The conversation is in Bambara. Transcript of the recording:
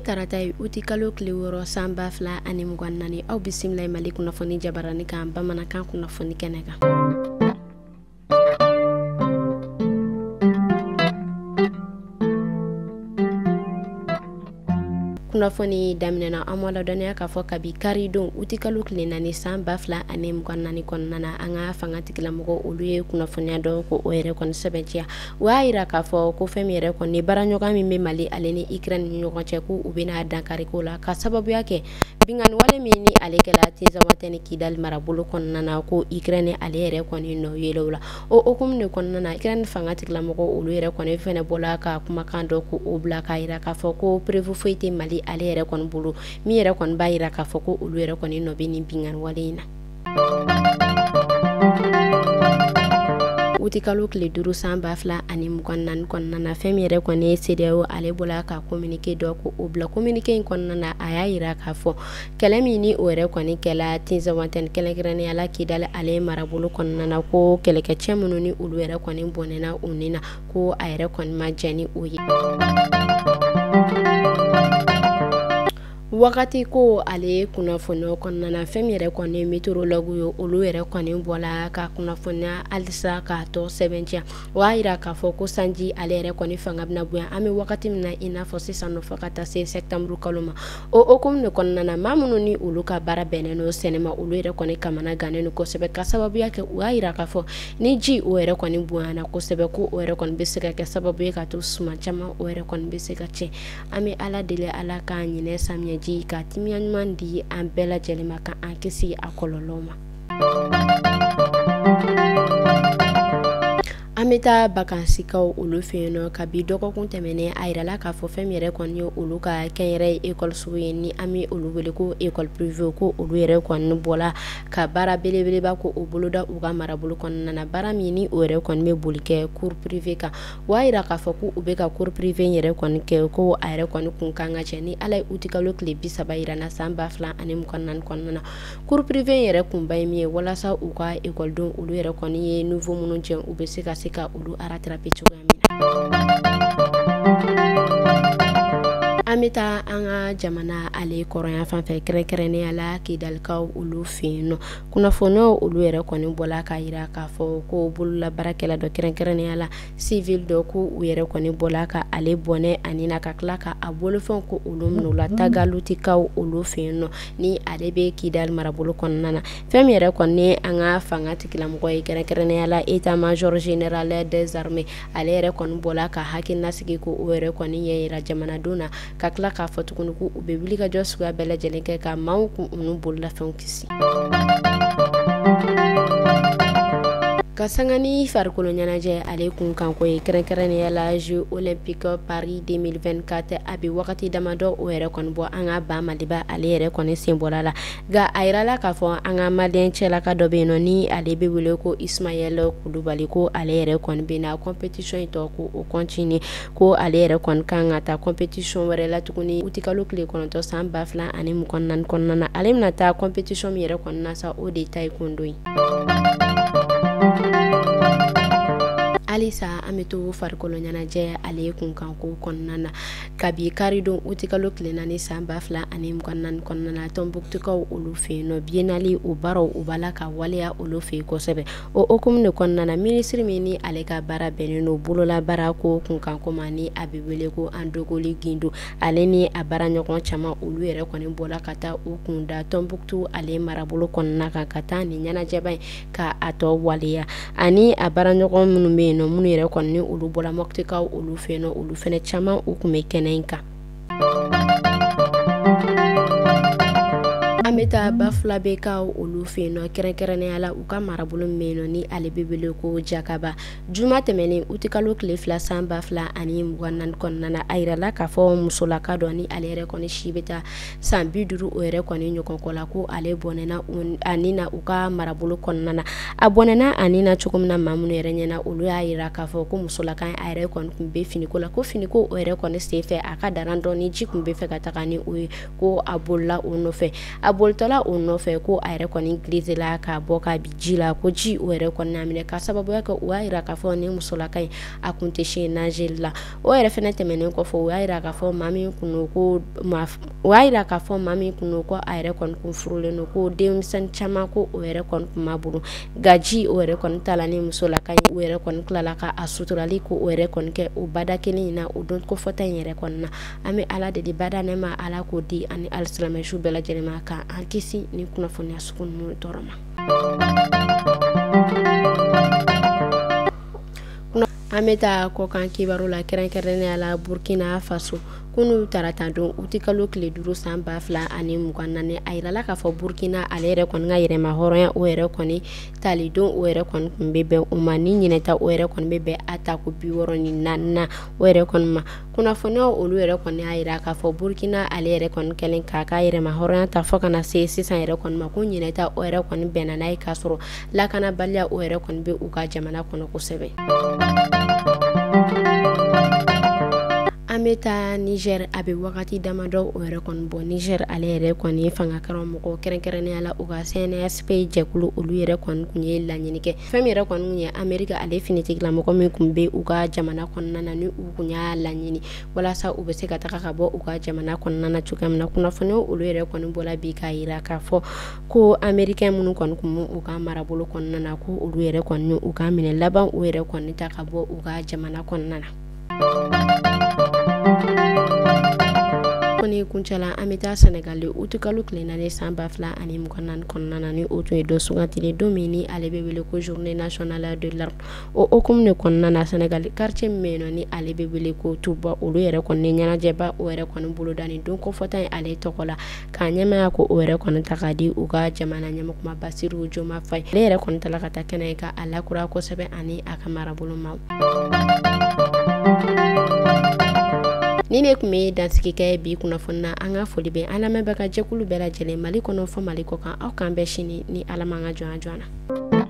tarata ye uti kalo tile 6 san 2024 aw bisimila Mali kunnafoni jabarani kan bamanankan kunnafoni kɛnɛ kan. Kunnafoni daminɛna an ma ladɔniya k'a fɔ kabi karidon uti kalo tile 4 san 2024 kɔnɔna na an ka fanga tigilamɔgɔ olu ye kunnafoniya dɔ ko o yɛrɛ kɔni sɛbɛntiya o y'a yira k'a fɔ ko fɛn min yɛrɛ kɔni baaraɲɔgɔn min bɛ Mali ale ni Ukraine ni ɲɔgɔn cɛ ko u bɛna dankari ko la ka sababuya kɛ bingani wale min ni ale kɛla Tinzawatɛ ni Kidali marabolo kɔnɔna na ko Ukraine ale yɛrɛ kɔni nɔ yelew la o hukumu de kɔnɔna na Ukraine fanga tigilamɔgɔ olu yɛrɛ kɔni fɛnɛ bɔla ka kumakan dɔ ko o bila k'a yira k'a fɔ ko prévu foyi tɛ Mali ale yɛrɛ kɔni bolo min yɛrɛ kɔni b'a yira k'a fɔ ko olu yɛrɛ kɔni nɔ bɛ nin bingani wale in na. Uti kalo tile 5 san 2024 kɔnɔna na fɛn min yɛrɛ kɔni ye CEDEAO ale bɔla ka communiqué dɔ ko o bila communiqué in kɔnɔna na a y'a yira k'a fɔ kɛlɛ min ni o yɛrɛ kɔni kɛla Tinzawatɛ kɛrɛnkɛrɛnnenya la Kidali ale marabolo kɔnɔna na ko kɛlɛkɛcɛ minnu ni olu yɛrɛ kɔni bɔnɛna u ni na ko a yɛrɛ kɔni ma jɛ ni o ye. Wakati ko ale kunnafoniya kɔnɔna na fɛn min yɛrɛ kɔni meteorologue ye olu yɛrɛ kɔni bɔla ka kunnafoniya halisa k'a tɔ sɛbɛntiya o y'a yira k'a fɔ ko sanji ale yɛrɛ kɔni fanga bɛna bonya an bɛ wagati min na i n'a fɔ sisan nɔ fɔ ka taa se septembre kalo ma o hukumu de kɔnɔna na maa minnu ni olu ka baara bɛnnen no sɛnɛ ma olu yɛrɛ kɔni kamana gannen no kosɛbɛ ka sababuya kɛ o y'a yira k'a fɔ ni ji o yɛrɛ kɔni bonyana kosɛbɛ ko o yɛrɛ kɔni bɛ se ka kɛ sababu ye ka to suma caman o yɛrɛ kɔni bɛ se ka tiɲɛ an bɛ Ala deli Ala k'an ɲinɛ samiyɛji ka timiya ɲuman di an bɛɛ lajɛlen ma ka an kisi a kɔlɔlɔw ma. An bɛ taa bakansikaw olu fɛ yen nɔ kabi dɔgɔkun tɛmɛnen a yirala k'a fɔ fɛn min yɛrɛ kɔni ye olu ka kɛnyɛrɛ ekɔlisow ye ni an bɛ olu wele ko école privée ko olu yɛrɛ kɔni bɔla ka baara belebeleba ko o boloda u ka marabolo kɔnɔna na baara min ni o yɛrɛ kɔni bɛ boli kɛ cours privé kan o y'a yira k'a fɔ ko u bɛ ka cours privé yɛrɛ kɔni kɛ ko a yɛrɛ kɔni kun kan ka cɛ ni Ala ye uti kalo tile 30 yirana san 2024 kɔnɔna na cours privé yɛrɛ kunba ye min ye walasa u ka ekɔlidenw olu yɛrɛ kɔni ye nouveau minnu cɛ u bɛ se ka ka olu rattraper cogoya min na. An bɛ taa an ka jamana ale kɔrɔnya fan fɛ kɛrɛnkɛrɛnnenya la Kidalikaw olu fɛ yen nɔ kunnafoniyaw olu yɛrɛ kɔni bɔla k'a yira k'a fɔ ko bololabaarakɛla dɔ kɛrɛnkɛrɛnnenya la civil dɔ ko u yɛrɛ kɔni bɔla ka ale bɔnɛ ani na ka tila ka a bolofɛnw ko olu minɛ la Tagalutikaw olu fɛ yen nɔ ni ale bɛ Kidali marabolo kɔnɔna na fɛn min yɛrɛ kɔni an ka fanga tigilamɔgɔ ye kɛrɛnkɛrɛnnenya la état major général des armées ale yɛrɛ kɔni bɔla ka hakilina sigi ko o yɛrɛ kɔni ɲɛ yira jamanadenw na ka tila k'a fɔ tuguni ko u bɛ wuli ka jɔ suguya bɛɛ lajɛlen kɛ ka maaw kun unu bololafɛnw kisi. Ka sanga ni farikolo ɲɛnajɛ ale kun kanko ye kɛrɛnkɛrɛnnenya la Jeux olympiques Paris 2024 a bɛ wagati damadɔ o yɛrɛ kɔni bɔ an ka ba Maliba ale yɛrɛ kɔni sen bɔra la nka a yirala k'a fɔ an ka maliyɛn cɛlaka dɔ bɛ yen nɔ ni ale bɛ wele ko Ismaël Kulubali ko ale yɛrɛ kɔni bɛ na compétition in tɔ ko o continue ko ale yɛrɛ kɔni kan ka taa compétition wɛrɛ la tuguni uti kalo tile 9 san 2024 kɔnɔna na ale bɛna taa compétition min yɛrɛ kɔni na sa o de taekwondo ye. Alisa an bɛ to farikolo ɲɛnajɛ ale kunkanko kɔnɔna na kabi karidon uti kalo tile 4 san 2024 kɔnɔna na Tɔnbuktukaw olu fɛ yen nɔ biennale o baaraw u b'ala ka waleya olu fɛ yen kosɛbɛ o hukumu de kɔnɔna na minisiri min ni ale ka baara bɛnnen no bololabaara ko kunkanko ma ni a bɛ wele ko Andogoli Gindo ale ni a baara ɲɔgɔn caman olu yɛrɛ kɔni bɔla ka taa u kun da Tɔnbuktu ale marabolo kɔnɔna kan ka taa nin ɲɛnajɛba in ka a tɔ waleya ani a baara ɲɔgɔn minnu bɛ yen minnu yɛrɛ kɔni olu bɔla Moptikaw olu fɛ yen nɔ olu fɛnɛ caman u kun bɛ kɛnɛ in kan. An bɛ taa Bafulabekaw olu fɛ yen nɔ kɛrɛnkɛrɛnnenya la u ka marabolo min bɛ yen nɔ ni ale bɛ wele ko Jakaba juma tɛmɛnen uti kalo tile 2 san 2024 kɔnɔna na a yirala k'a fɔ musolaka dɔ ni ale yɛrɛ kɔni si bɛ taa san 50 o yɛrɛ kɔni ɲɔgɔn kɔ la ko ale bɔnɛna ani na u ka marabolo kɔnɔna na a bɔnɛna ani na cogo min na maa minnu yɛrɛ ɲɛna olu y'a yira k'a fɔ ko musolaka a yɛrɛ kɔni tun bɛ finiko la ko finiko o yɛrɛ kɔni sen fɛ a ka daran dɔ ni ji tun bɛ fɛ ka taga ni o ye ko a bolila o nɔfɛ a boltola o nɔfɛ ko a yɛrɛ kɔni glise la ka bɔ ka bi ji la ko ji o yɛrɛ kɔni n'a minɛ ka sababuya kɛ u y'a yira k'a fɔ ni musolaka in a kun tɛ se nageli la o yɛrɛ fɛnɛ tɛmɛnen kɔfɛ u y'a yira k'a fɔ maa min kun ko o y'a yira k'a fɔ maa min kun ko a yɛrɛ kɔni kun furulen don ko denmisɛnnin caman ko o yɛrɛ kɔni kun b'a bolo nka ji o yɛrɛ kɔni tala ni musolaka in o yɛrɛ kɔni tilala ka a suturali ko o yɛrɛ kɔni kɛ o bada kelen in na o don kofɔta in yɛrɛ kɔni na an bɛ ala de bada ne ma ala k'o di ani alisilamɛsu bɛɛ lajɛlen ma ka an kisi ni kunnafoniya sugu ninnu tɔɔrɔ ma. An bɛ taa kɔkan kibaru la kɛrɛnkɛrɛnnenya la Burkina Faso kunu tarata don uti kalo tile 5 san 2024 a yirala k'a fɔ Burkina ale yɛrɛ kɔni ka yɛrɛma hɔrɔnya o yɛrɛ kɔni tali don o yɛrɛ kɔni kun bɛ bɛn o ma ni ɲinɛta o yɛrɛ kɔni bɛ bɛn atako 64 o yɛrɛ kɔni ma kunnafoniyaw olu yɛrɛ kɔni y'a yira k'a fɔ Burkina ale yɛrɛ kɔni kɛlen k'a ka yɛrɛma hɔrɔnya ta fɔ kana se sisan yɛrɛ kɔni ma ko ɲinɛta o yɛrɛ kɔni bɛnna n'a ye k'a sɔrɔ lakanabaliya o yɛrɛ kɔni bɛ u ka jamana kɔnɔ kosɛbɛ. An bɛ taa Niger a bɛ wagati damadɔ o yɛrɛ kɔni bɔ Niger ale yɛrɛ kɔni ye fangakaramɔgɔ kɛrɛnkɛrɛnnenya la u ka CNSP jɛkulu olu yɛrɛ kɔni kun ye laɲini kɛ fɛn min yɛrɛ kɔni kun ye Amerika ale finitigilamɔgɔ min kun bɛ u ka jamana kɔnɔna na ni u kun y'a laɲini walasa u bɛ se ka taga ka bɔ u ka jamana kɔnɔna na cogoya min na kunnafoniyaw olu yɛrɛ kɔni bɔla bi k'a yira k'a fɔ ko Amerikɛn minnu kɔni kun b'u u ka marabolo kɔnɔna na ko olu yɛrɛ kɔni u ka minɛ laban u yɛrɛ kɔni ta ka bɔ u ka jamana kɔnɔna na. Koni kuncala an bɛ taa Senegal uti kalo tile 4 san 2024 kɔnɔna na ni o tun ye don sugantili don min ni ale bɛ wele ko journée nationale de l'arbre o hukumu de kɔnɔna na Senegal quartier min bɛ yen nɔ ni ale bɛ wele ko Touba olu yɛrɛ kɔni ɲɛnajɛba o yɛrɛ kɔni boloda ni don kɔfɔta in ale tɔgɔ la k'a ɲɛmaya ko o yɛrɛ kɔni ta ka di u ka jamana ɲɛmɔgɔma Basiru Joma Faye ale yɛrɛ kɔni tala ka taa kɛnɛ ye ka a lakura kosɛbɛ ani a ka marabolo ma. Ni ne kun bɛ dansigi kɛ bi kunnafoni na an ka foli bɛ an lamɛnbaga jɛkulu bɛɛ lajɛlen Mali kɔnɔ fɔ Mali kɔ kan aw k'an bɛɛ sini ni Ala man ka jɔn na.